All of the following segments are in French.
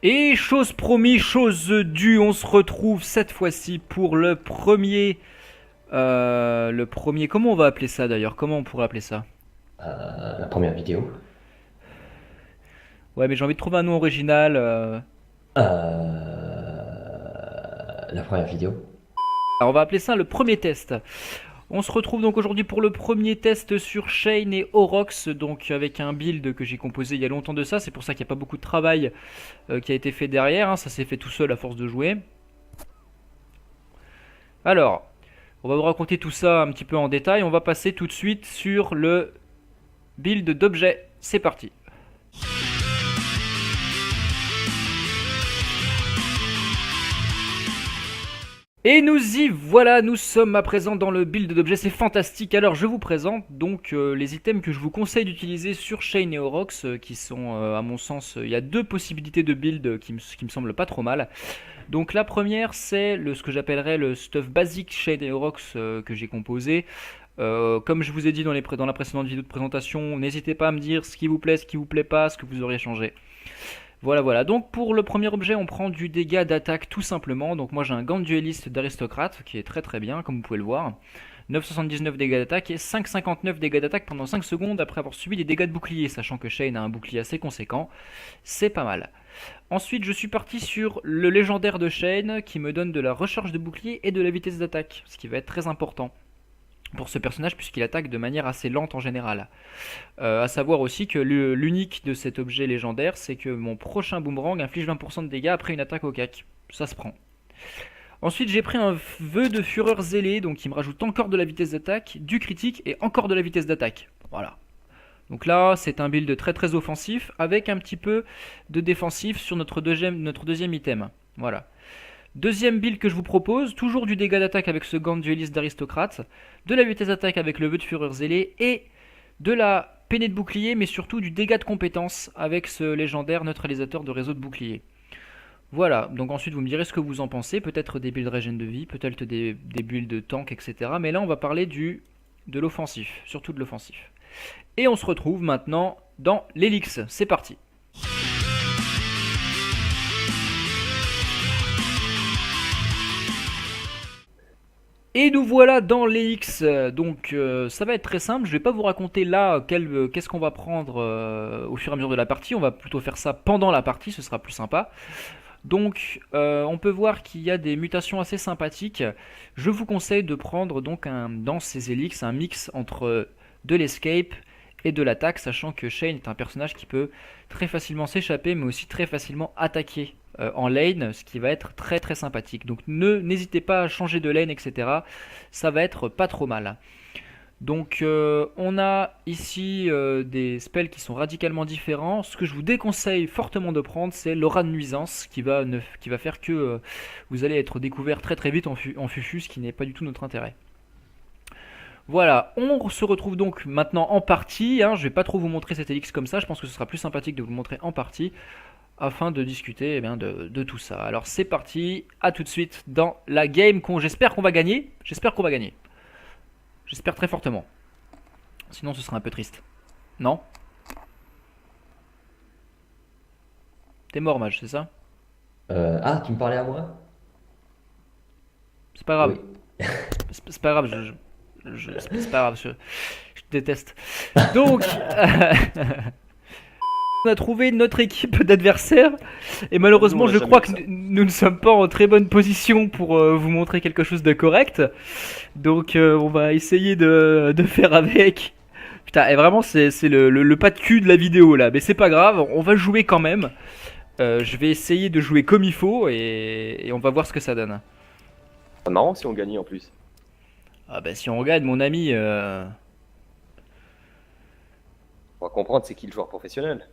Et chose promis, chose due, on se retrouve cette fois-ci pour le premier... Comment on va appeler ça d'ailleurs? Comment on pourrait appeler ça? La première vidéo. Ouais, mais j'ai envie de trouver un nom original. La première vidéo. Alors on va appeler ça le premier test. On se retrouve donc aujourd'hui pour le premier test sur Shane et Orox, donc avec un build que j'ai composé il y a longtemps de ça. C'est pour ça qu'il n'y a pas beaucoup de travail qui a été fait derrière, hein. Ça s'est fait tout seul à force de jouer. Alors, on va vous raconter tout ça un petit peu en détail. On va passer tout de suite sur le build d'objets. C'est parti. Et nous y voilà, nous sommes à présent dans le build d'objets, c'est fantastique. Alors je vous présente donc les items que je vous conseille d'utiliser sur Shane et Orox, qui sont à mon sens, il y a deux possibilités de build qui me semblent pas trop mal. Donc la première c'est ce que j'appellerais le stuff basique Shane et Orox que j'ai composé. Comme je vous ai dit dans la précédente vidéo de présentation, n'hésitez pas à me dire ce qui vous plaît, ce qui vous plaît pas, ce que vous auriez changé. Voilà, voilà. Donc pour le premier objet, on prend du dégât d'attaque tout simplement. Donc moi j'ai un gant de dueliste d'aristocrate qui est très très bien, comme vous pouvez le voir. 9,79 dégâts d'attaque et 5,59 dégâts d'attaque pendant 5 secondes après avoir subi des dégâts de bouclier, sachant que Shane a un bouclier assez conséquent. C'est pas mal. Ensuite, je suis parti sur le légendaire de Shane qui me donne de la recharge de bouclier et de la vitesse d'attaque, ce qui va être très important pour ce personnage puisqu'il attaque de manière assez lente en général. À savoir aussi que l'unique de cet objet légendaire, c'est que mon prochain boomerang inflige 20% de dégâts après une attaque au cac. Ça se prend. Ensuite, j'ai pris un vœu de fureur zélé, donc il me rajoute encore de la vitesse d'attaque, du critique et encore de la vitesse d'attaque. Voilà. Donc là, c'est un build très très offensif avec un petit peu de défensif sur notre deuxième item. Voilà. Deuxième build que je vous propose, toujours du dégât d'attaque avec ce gant de dueliste d'aristocrate, de la vitesse d'attaque avec le vœu de fureur zélé et de la peinée de bouclier, mais surtout du dégât de compétence avec ce légendaire neutralisateur de réseau de bouclier. Voilà, donc ensuite vous me direz ce que vous en pensez, peut-être des builds régène de vie, peut-être des builds de tank, etc. Mais là on va parler de l'offensif, surtout de l'offensif. Et on se retrouve maintenant dans l'Helix, c'est parti. Et nous voilà dans les X, donc ça va être très simple, je vais pas vous raconter là qu'est-ce qu'on va prendre au fur et à mesure de la partie, on va plutôt faire ça pendant la partie, ce sera plus sympa. Donc on peut voir qu'il y a des mutations assez sympathiques, je vous conseille de prendre donc dans ces Helix un mix entre de l'escape et de l'attaque, sachant que Shane est un personnage qui peut très facilement s'échapper mais aussi très facilement attaquer en lane, ce qui va être très très sympathique. Donc n'hésitez pas à changer de lane, etc. Ça va être pas trop mal. Donc on a ici des spells qui sont radicalement différents. Ce que je vous déconseille fortement de prendre, c'est l'aura de nuisance qui va faire que vous allez être découvert très très vite en fufu, ce qui n'est pas du tout notre intérêt. Voilà, on se retrouve donc maintenant en partie, hein. Je vais pas trop vous montrer cet Elix comme ça, je pense que ce sera plus sympathique de vous le montrer en partie afin de discuter de tout ça. Alors c'est parti, à tout de suite dans la game j'espère qu'on va gagner. J'espère qu'on va gagner. J'espère très fortement. Sinon ce sera un peu triste. Non? T'es mort mage, c'est ça? Tu me parlais à moi? C'est pas grave. Oui. C'est pas grave, c'est pas grave, je te déteste. Donc, on a trouvé notre équipe d'adversaires et Nous, on malheureusement n'a je jamais crois eu que ça. nous ne sommes pas en très bonne position pour vous montrer quelque chose de correct. Donc on va essayer de faire avec. Putain, et vraiment c'est le pas de cul de la vidéo là, mais c'est pas grave, on va jouer quand même. Je vais essayer de jouer comme il faut et on va voir ce que ça donne. C'est marrant si on gagnait en plus. Ah bah si on regarde mon ami... On va comprendre c'est qui le joueur professionnel.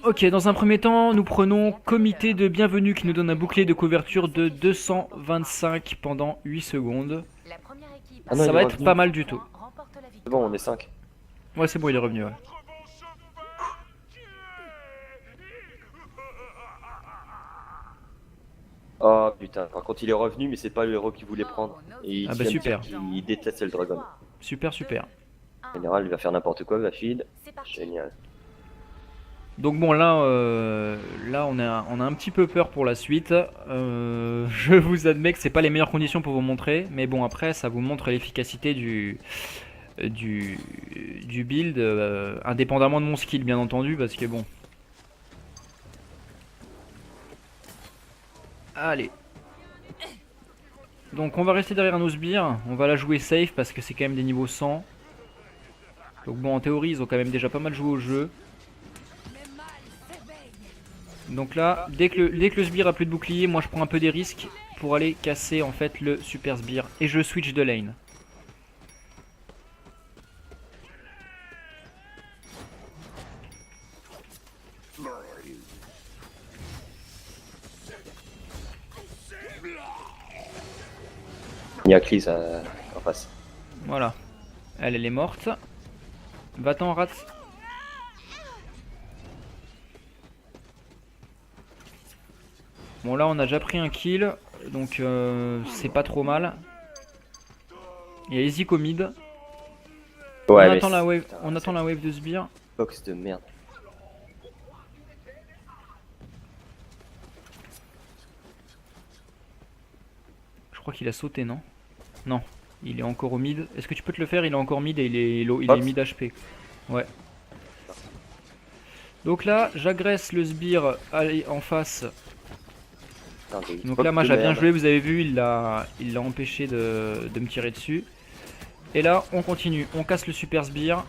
Ok, dans un premier temps, nous prenons comité de bienvenue qui nous donne un bouclier de couverture de 225 pendant 8 secondes. Ah non, Ça il va est être revenu. pas mal du tout. C'est bon, on est 5. Ouais, c'est bon, il est revenu. Ouais. Oh putain, par contre il est revenu mais c'est pas le héros qu'il voulait prendre. Et il Ah bah vient de dire super, qu'il déteste le dragon. super, super. En général, il va faire n'importe quoi, va feed. Génial. Donc bon là, là on a un petit peu peur pour la suite. Je vous admets que c'est pas les meilleures conditions pour vous montrer, mais bon après ça vous montre l'efficacité du, du build, indépendamment de mon skill bien entendu, parce que bon. Allez. Donc on va rester derrière nos sbires, on va la jouer safe parce que c'est quand même des niveaux 100. Donc bon en théorie ils ont quand même déjà pas mal joué au jeu. Donc là, dès que le sbire a plus de bouclier, moi je prends un peu des risques pour aller casser en fait le super sbire. Et je switch de lane. Il y a Cleese en face. Voilà. Elle est morte. Va-t'en rat. Bon là on a déjà pris un kill. Donc c'est pas trop mal. Il y a Easy au mid. Ouais, on mais attend la wave, putain, on attend la wave de sbire. box de merde. Je crois qu'il a sauté, non? Non, il est encore au mid. Est-ce que tu peux te le faire? Il est encore mid et il est mid HP. Ouais. Donc là, j'agresse le sbire en face. Putain, des Donc box là, moi de j'ai bien merde. joué, vous avez vu, il l'a empêché de me tirer dessus. Et là, on continue. On casse le super sbire.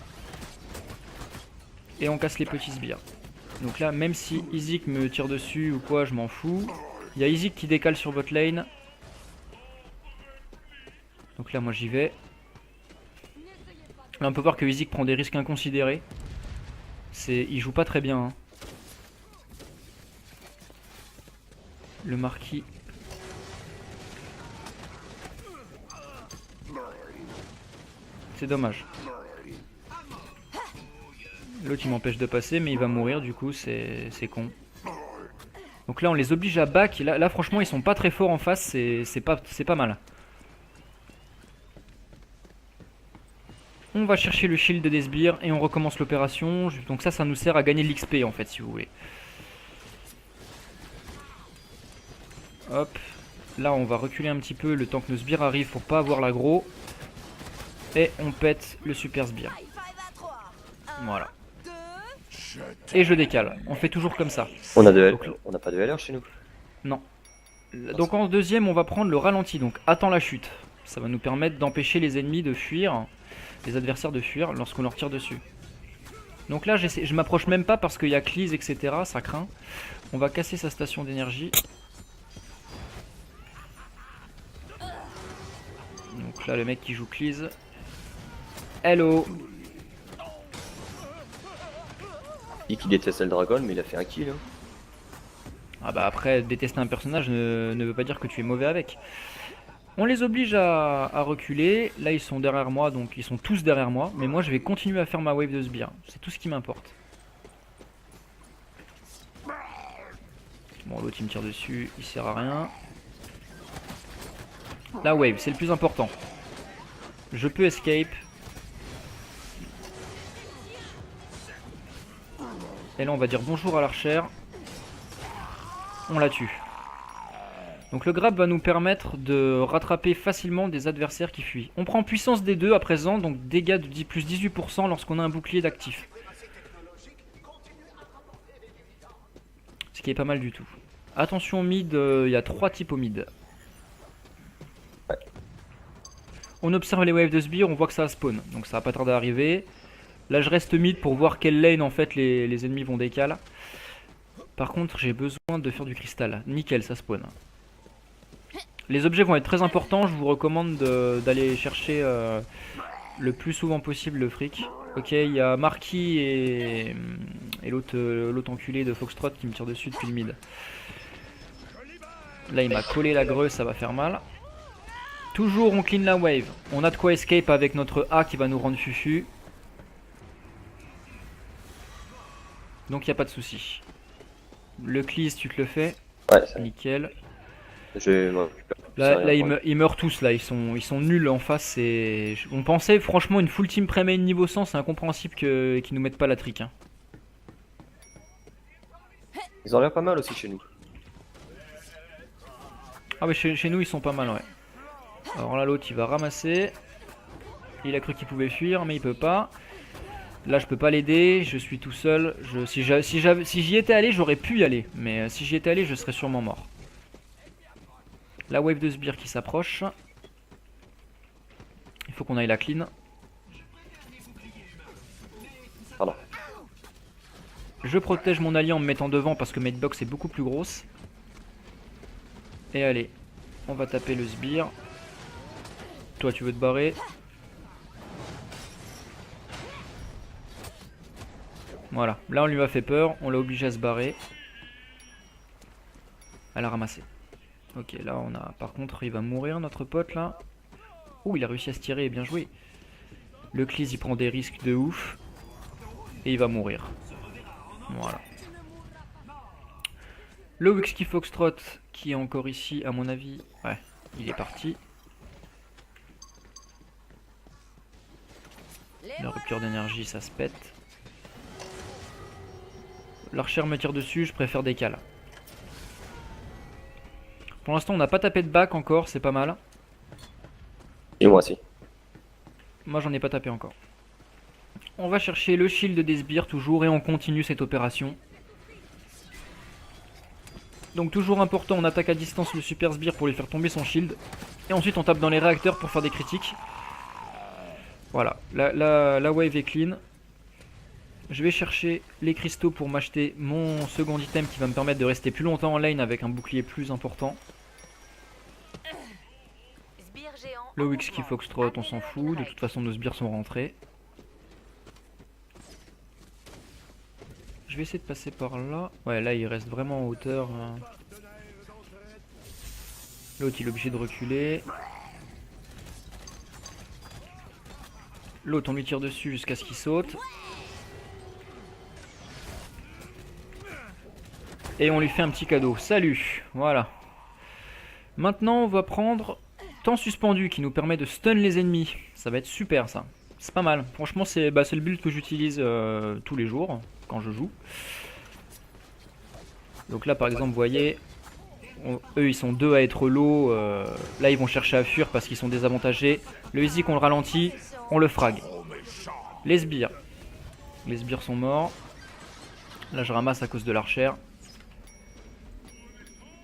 Et on casse les petits sbires. Donc là, même si Isaac me tire dessus ou quoi, je m'en fous. Il y a Isaac qui décale sur votre lane. Donc là, moi j'y vais. Là, on peut voir que Isaac prend des risques inconsidérés. Il joue pas très bien. Hein. Le marquis. C'est dommage. L'autre il m'empêche de passer mais il va mourir du coup c'est con. Donc là on les oblige à back. Là franchement ils sont pas très forts en face, c'est pas mal. On va chercher le shield des sbires et on recommence l'opération. Donc ça nous sert à gagner de l'XP en fait si vous voulez. Hop. Là on va reculer un petit peu le temps que nos sbires arrivent pour pas avoir l'aggro. Et on pète le super sbire. Voilà. Et je décale. On fait toujours comme ça. On a de Donc, on n'a pas de LR chez nous. non. Donc en deuxième, on va prendre le ralenti. Donc attends la chute. Ça va nous permettre d'empêcher les ennemis de fuir, les adversaires de fuir lorsqu'on leur tire dessus. Donc là, je m'approche même pas parce qu'il y a Cleese, etc. Ça craint. On va casser sa station d'énergie. Donc là, le mec qui joue Cleese. Hello. Il dit qu'il détestait le dragon, mais il a fait un kill. Hein. Ah bah après, détester un personnage ne veut pas dire que tu es mauvais avec. On les oblige à reculer. Là, ils sont derrière moi, donc ils sont tous derrière moi. Mais moi, je vais continuer à faire ma wave de sbire. C'est tout ce qui m'importe. Bon, l'autre, il me tire dessus. Il sert à rien. La wave, c'est le plus important. Je peux escape. Et là, on va dire bonjour à l'archère. On la tue. Donc le grab va nous permettre de rattraper facilement des adversaires qui fuient. On prend puissance des deux à présent, donc dégâts de plus 18% lorsqu'on a un bouclier d'actif. Ce qui est pas mal du tout. Attention au mid, il y a 3 types au mid. On observe les waves de sbire, on voit que ça spawn, donc ça va pas tarder à arriver. Là je reste mid pour voir quelle lane en fait les ennemis vont décaler. Par contre j'ai besoin de faire du cristal. Nickel, ça spawn. Les objets vont être très importants, je vous recommande d'aller chercher le plus souvent possible le fric. Ok, il y a Marquis et l'autre enculé de Foxtrot qui me tire dessus depuis le mid. Là il m'a collé la greu, ça va faire mal. Toujours on clean la wave. On a de quoi escape avec notre A qui va nous rendre fufu. Donc il n'y a pas de souci. Le clease tu te le fais. Ouais, ça. Nickel. Je m'en occupe. Là ils meurent tous là, ils sont nuls en face. On pensait franchement une full team pré-main niveau 100, c'est incompréhensible qu'ils nous mettent pas la trick. Hein. Ils ont l'air pas mal aussi chez nous. Ah mais chez nous ils sont pas mal, ouais. Alors là l'autre il va ramasser. Il a cru qu'il pouvait fuir mais il peut pas. Là je peux pas l'aider, je suis tout seul. Si j'y étais allé j'aurais pu y aller. Mais si j'y étais allé je serais sûrement mort. La wave de sbire qui s'approche. Il faut qu'on aille la clean. Pardon. Je protège mon allié en me mettant devant parce que Madebox est beaucoup plus grosse. Et allez, on va taper le sbire. Toi tu veux te barrer. Voilà, là on lui a fait peur, on l'a obligé à se barrer. Elle a ramassé. Ok, là on a... Par contre il va mourir notre pote là. Ouh, il a réussi à se tirer, bien joué. Le Cleese il prend des risques de ouf. Et il va mourir. Voilà. Le Whisky Foxtrot qui est encore ici à mon avis. Ouais, il est parti. La rupture d'énergie ça se pète. L'archer me tire dessus, je préfère décaler. Pour l'instant on n'a pas tapé de back encore, c'est pas mal. Et moi aussi. Moi j'en ai pas tapé encore. On va chercher le shield des sbires toujours et on continue cette opération. Donc toujours important, on attaque à distance le super sbire pour lui faire tomber son shield. Et ensuite on tape dans les réacteurs pour faire des critiques. Voilà, la wave est clean. Je vais chercher les cristaux pour m'acheter mon second item qui va me permettre de rester plus longtemps en lane avec un bouclier plus important. Le Whisky Foxtrot on s'en fout, de toute façon nos sbires sont rentrés. Je vais essayer de passer par là. Ouais là il reste vraiment en hauteur. L'autre il est obligé de reculer. L'autre on lui tire dessus jusqu'à ce qu'il saute. Et on lui fait un petit cadeau. Salut. Voilà. Maintenant on va prendre temps suspendu qui nous permet de stun les ennemis. Ça va être super ça. C'est pas mal. Franchement c'est le build que j'utilise tous les jours quand je joue. Donc là par exemple vous voyez, eux ils sont deux à être low. Là ils vont chercher à fuir parce qu'ils sont désavantagés. Le easy qu'on le ralentit, on le frag. Les sbires. Les sbires sont morts. Là je ramasse à cause de l'archer.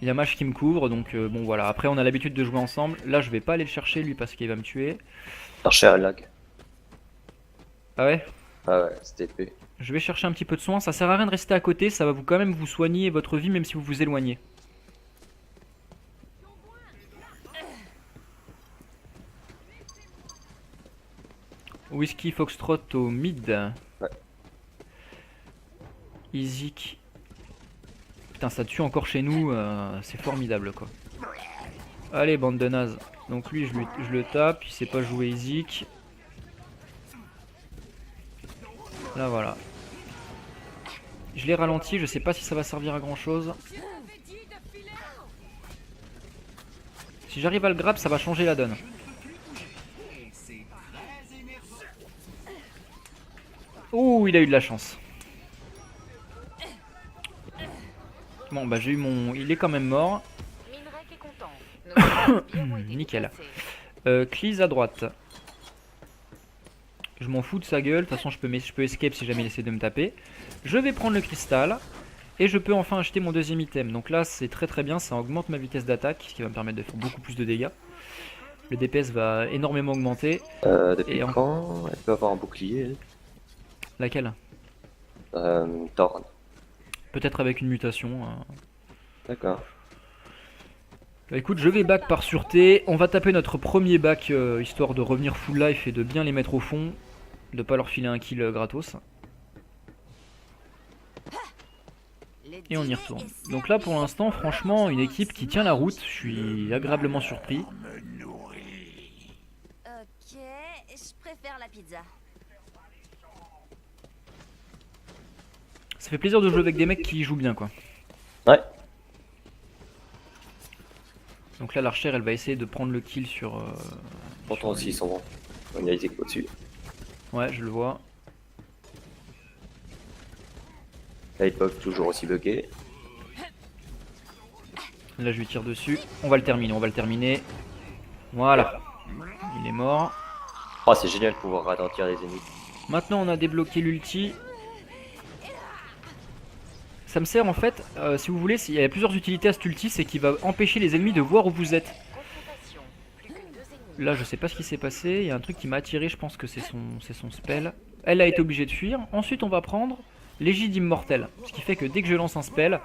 Il y a Mage qui me couvre, donc bon voilà. Après on a l'habitude de jouer ensemble. Là je vais pas aller le chercher lui parce qu'il va me tuer. Archer à lag. Ah ouais? Ah ouais, c'était épais. Je vais chercher un petit peu de soin. Ça sert à rien de rester à côté, ça va vous quand même vous soigner votre vie même si vous vous éloignez. Whisky Foxtrot au mid. Ouais. Izik. Putain ça tue encore chez nous, c'est formidable quoi. Allez bande de nazes. Donc lui je le tape, il sait pas jouer Izik. Là voilà. Je l'ai ralenti, je sais pas si ça va servir à grand chose. Si j'arrive à le grab ça va changer la donne. Ouh il a eu de la chance. Bon bah j'ai eu mon... Il est quand même mort. Nickel. Cleese à droite. Je m'en fous de sa gueule, de toute façon je peux escape si jamais il essaie de me taper. Je vais prendre le cristal. Et je peux enfin acheter mon deuxième item. Donc là c'est très bien, ça augmente ma vitesse d'attaque, ce qui va me permettre de faire beaucoup plus de dégâts. Le DPS va énormément augmenter. Depuis quand elle peut avoir un bouclier? Laquelle? Thorn. Peut-être avec une mutation. D'accord. Bah écoute, je vais back par sûreté. On va taper notre premier back histoire de revenir full life et de bien les mettre au fond. De pas leur filer un kill gratos. Et on y retourne. Donc là pour l'instant, franchement, une équipe qui tient la route. Je suis agréablement surpris. Ok, je préfère la pizza. Ça fait plaisir de jouer avec des mecs qui jouent bien quoi. Ouais. Donc là l'archer elle va essayer de prendre le kill sur... Pourtant aussi ils sont bons. On y a été au-dessus. Ouais je le vois. Là ils peuvent toujours aussi bugger. Là je lui tire dessus. On va le terminer, on va le terminer. Voilà. Il est mort. Oh, c'est génial de pouvoir ralentir les ennemis. Maintenant on a débloqué l'ulti. Ça me sert en fait, si vous voulez, il y a plusieurs utilités à cet ulti, c'est qu'il va empêcher les ennemis de voir où vous êtes. Là je sais pas ce qui s'est passé, il y a un truc qui m'a attiré, je pense que c'est son spell. Elle a été obligée de fuir. Ensuite on va prendre l'égide immortelle. Ce qui fait que dès que je lance un spell,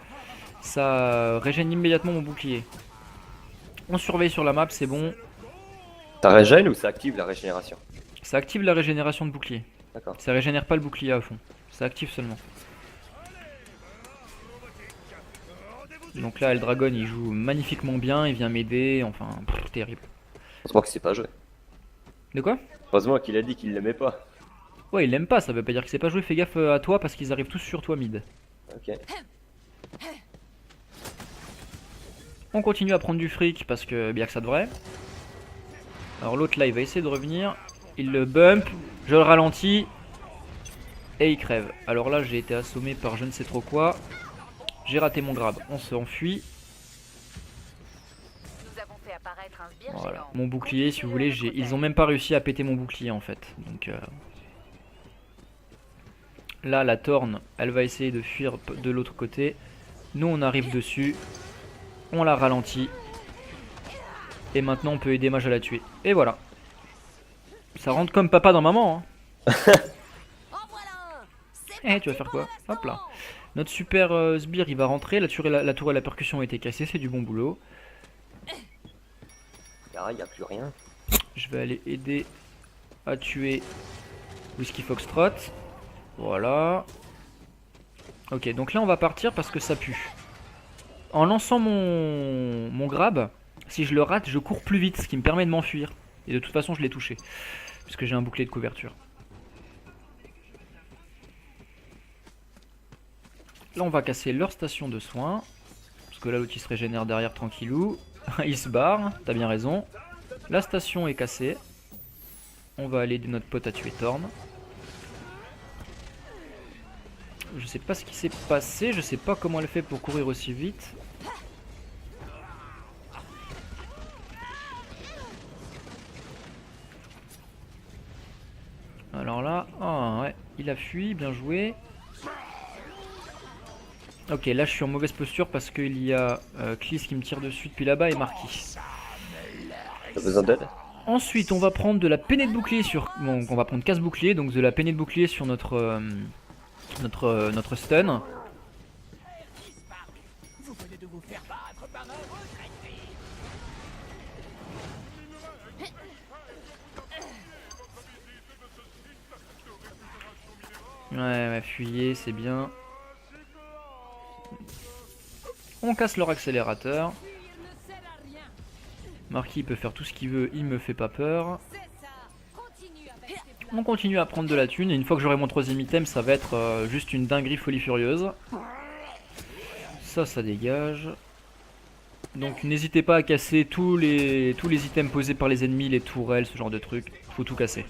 ça régène immédiatement mon bouclier. On surveille sur la map, c'est bon. Ça régène ou ça active la régénération? Ça active la régénération de bouclier. D'accord. Ça régénère pas le bouclier à fond. Ça active seulement. Donc là Eldragon il joue magnifiquement bien, il vient m'aider, enfin terrible. Heureusement qu'il sait pas jouer. De quoi? Heureusement qu'il a dit qu'il l'aimait pas. Ouais il l'aime pas, ça veut pas dire qu'il sait pas jouer, fais gaffe à toi parce qu'ils arrivent tous sur toi mid. Ok. On continue à prendre du fric parce que bien que ça devrait. Alors l'autre là il va essayer de revenir, il le bump, je le ralentis et il crève. Alors là j'ai été assommé par je ne sais trop quoi. J'ai raté mon grab, on se enfuit. Voilà, mon bouclier si vous voulez, ils ont même pas réussi à péter mon bouclier en fait. Donc là la Thorn, elle va essayer de fuir de l'autre côté. Nous on arrive dessus, on la ralentit. Et maintenant on peut aider Mage à la tuer. Et voilà. Ça rentre comme papa dans maman hein. Eh tu vas faire quoi? Hop là. Notre super sbire il va rentrer, la tour et la percussion a été cassée, c'est du bon boulot. Là, il a plus rien. Je vais aller aider à tuer Whisky Foxtrot. Voilà. Ok, donc là on va partir parce que ça pue. En lançant mon grab, si je le rate, je cours plus vite, ce qui me permet de m'enfuir. Et de toute façon je l'ai touché, puisque j'ai un bouclier de couverture. Là on va casser leur station de soins. Parce que là l'autre il se régénère derrière tranquillou. Il se barre, t'as bien raison. La station est cassée. On va aller aider notre pote à tuer Thorn. Je sais pas ce qui s'est passé, je sais pas comment elle fait pour courir aussi vite. Alors là, ah ouais, il a fui, bien joué. Ok, là je suis en mauvaise posture parce qu'il y a Clis qui me tire dessus depuis là-bas et Marquis. T'as besoin d'aide? Ensuite, on va prendre de la peinée de bouclier sur... Bon, on va prendre casse bouclier, donc de la peinée de bouclier sur notre stun. Ouais, fuyez, c'est bien. On casse leur accélérateur. Marquis peut faire tout ce qu'il veut, il me fait pas peur. On continue à prendre de la thune et une fois que j'aurai mon troisième item, ça va être juste une dinguerie folie furieuse. Ça dégage. Donc n'hésitez pas à casser tous les items posés par les ennemis, les tourelles, ce genre de trucs. Faut tout casser.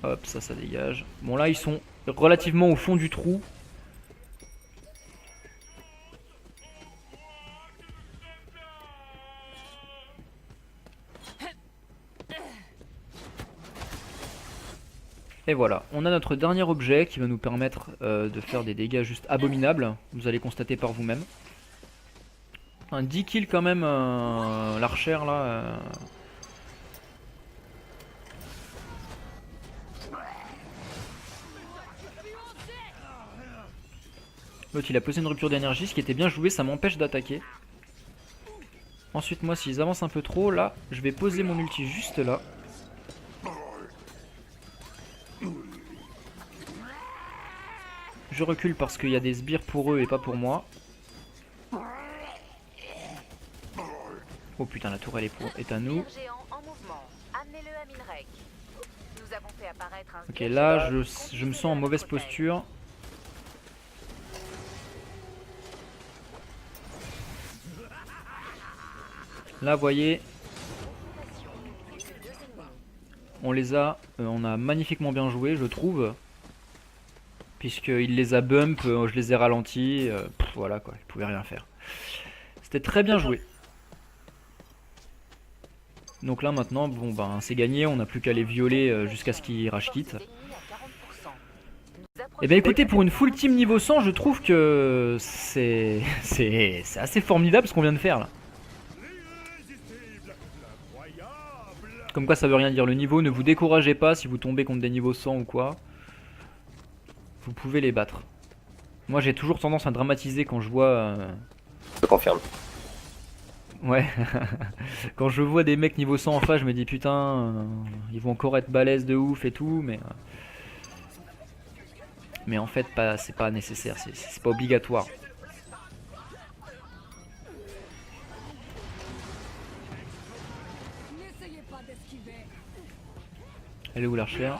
Hop, ça dégage. Bon là ils sont relativement au fond du trou. Et voilà, on a notre dernier objet qui va nous permettre de faire des dégâts juste abominables. Vous allez constater par vous-même. Un 10 kills quand même, l'archère là. L'autre il a posé une rupture d'énergie, ce qui était bien joué, ça m'empêche d'attaquer. Ensuite moi s'ils avancent un peu trop, là je vais poser mon ulti juste là. Je recule parce qu'il y a des sbires pour eux et pas pour moi. Oh putain, la tourelle est à nous. Ok, là je me sens en mauvaise posture. Là, vous voyez, on les a, on a magnifiquement bien joué, je trouve. puisqu'il les a bump, je les ai ralentis, voilà quoi, il pouvait rien faire. C'était très bien joué. Donc là maintenant, bon ben c'est gagné, on n'a plus qu'à les violer jusqu'à ce qu'ils rage quittent. Et bien écoutez, pour une full team niveau 100, je trouve que c'est assez formidable ce qu'on vient de faire là. Comme quoi ça veut rien dire le niveau, ne vous découragez pas si vous tombez contre des niveaux 100 ou quoi. Vous pouvez les battre. Moi j'ai toujours tendance à dramatiser quand je vois... Je confirme. Ouais, quand je vois des mecs niveau 100 en face, je me dis putain, ils vont encore être balèzes de ouf et tout, mais en fait c'est pas nécessaire, c'est pas obligatoire. Elle est où l'archère?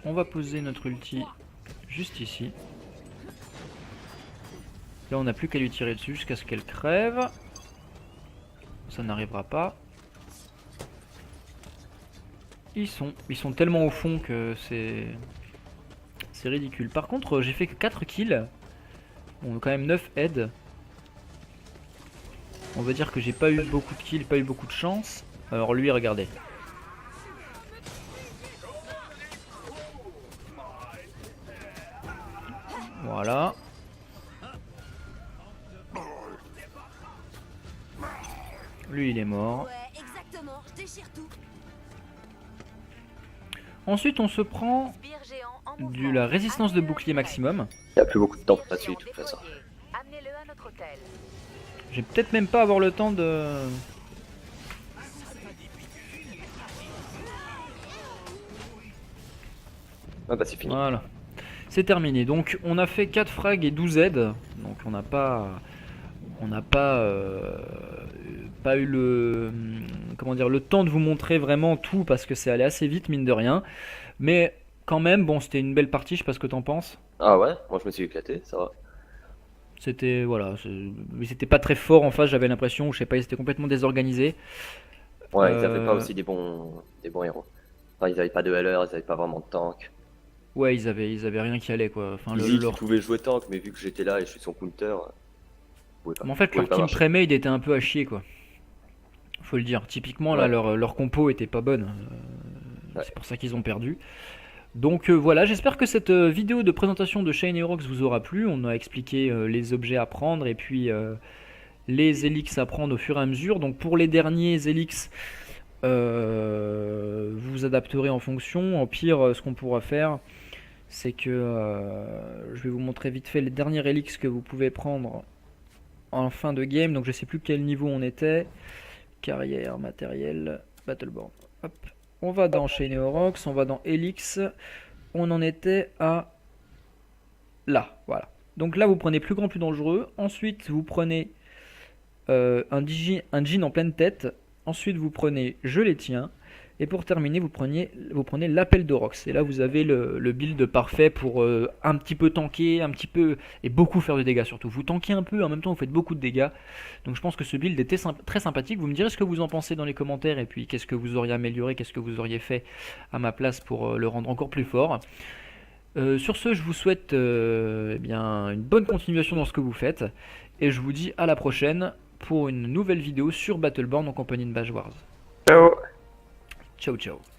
On va poser notre ulti juste ici. Là on n'a plus qu'à lui tirer dessus jusqu'à ce qu'elle crève. Ça n'arrivera pas. Ils sont tellement au fond que c'est ridicule. Par contre j'ai fait que 4 kills. Bon quand même 9 aides. On va dire que j'ai pas eu beaucoup de kills, pas eu beaucoup de chance. Alors lui regardez. Voilà. Lui il est mort. Ouais, exactement, je déchire tout. Ensuite on se prend Sbire géant en de mouvement. la résistance de Amenez-le bouclier à maximum. Il n'y a plus beaucoup de temps là-dessus, de toute façon. déployé. Amenez-le à notre hôtel. Je vais peut-être même pas avoir le temps de... Ah bah c'est fini. Voilà. C'est terminé. Donc on a fait 4 frags et 12 aides. Donc on n'a pas... pas eu le... Comment dire, le temps de vous montrer vraiment tout parce que c'est allé assez vite mine de rien. Mais quand même, bon c'était une belle partie, je sais pas ce que t'en penses. Ah ouais, moi je me suis éclaté, ça va. C'était... Voilà. Mais c'était pas très fort en face, j'avais l'impression. Je sais pas, ils étaient complètement désorganisés. Ouais, ils avaient pas Euh, aussi des bons héros. Enfin, ils avaient pas de healer, ils avaient pas vraiment de tank. Ouais, ils avaient rien qui allait quoi. Enfin, Easy qui leur... pouvait jouer tank, mais vu que j'étais là et je suis son counter, pouvait pas. Mais en fait, Pouvait leur pas team marcher. pré-made était un peu à chier quoi. Faut le dire. Typiquement là, Ouais. leur compo était pas bonne. Ouais. C'est pour ça qu'ils ont perdu. Donc voilà, j'espère que cette vidéo de présentation de Shane Herox vous aura plu. On a expliqué les objets à prendre et puis les élix à prendre au fur et à mesure. Donc pour les derniers élix, vous vous adapterez en fonction. Au pire, ce qu'on pourra faire, c'est que je vais vous montrer vite fait les derniers élix que vous pouvez prendre en fin de game. Donc je sais plus quel niveau on était. Carrière, matériel, Battleborn. Hop. On va dans Shane Herox, on va dans Helix. On en était à là, voilà. Donc là vous prenez plus grand, plus dangereux. Ensuite vous prenez un jean en pleine tête. Ensuite vous prenez je les tiens. Et pour terminer vous prenez l'appel d'Orox. Et là vous avez le build parfait pour un petit peu tanker, un petit peu et beaucoup faire de dégâts surtout. Vous tankez un peu, en même temps vous faites beaucoup de dégâts. Donc je pense que ce build était très sympathique. Vous me direz ce que vous en pensez dans les commentaires et puis qu'est-ce que vous auriez amélioré, qu'est-ce que vous auriez fait à ma place pour le rendre encore plus fort. Sur ce, je vous souhaite eh bien, une bonne continuation dans ce que vous faites et je vous dis à la prochaine pour une nouvelle vidéo sur Battleborn en compagnie de Bajwars. Ciao. Ciao ciao.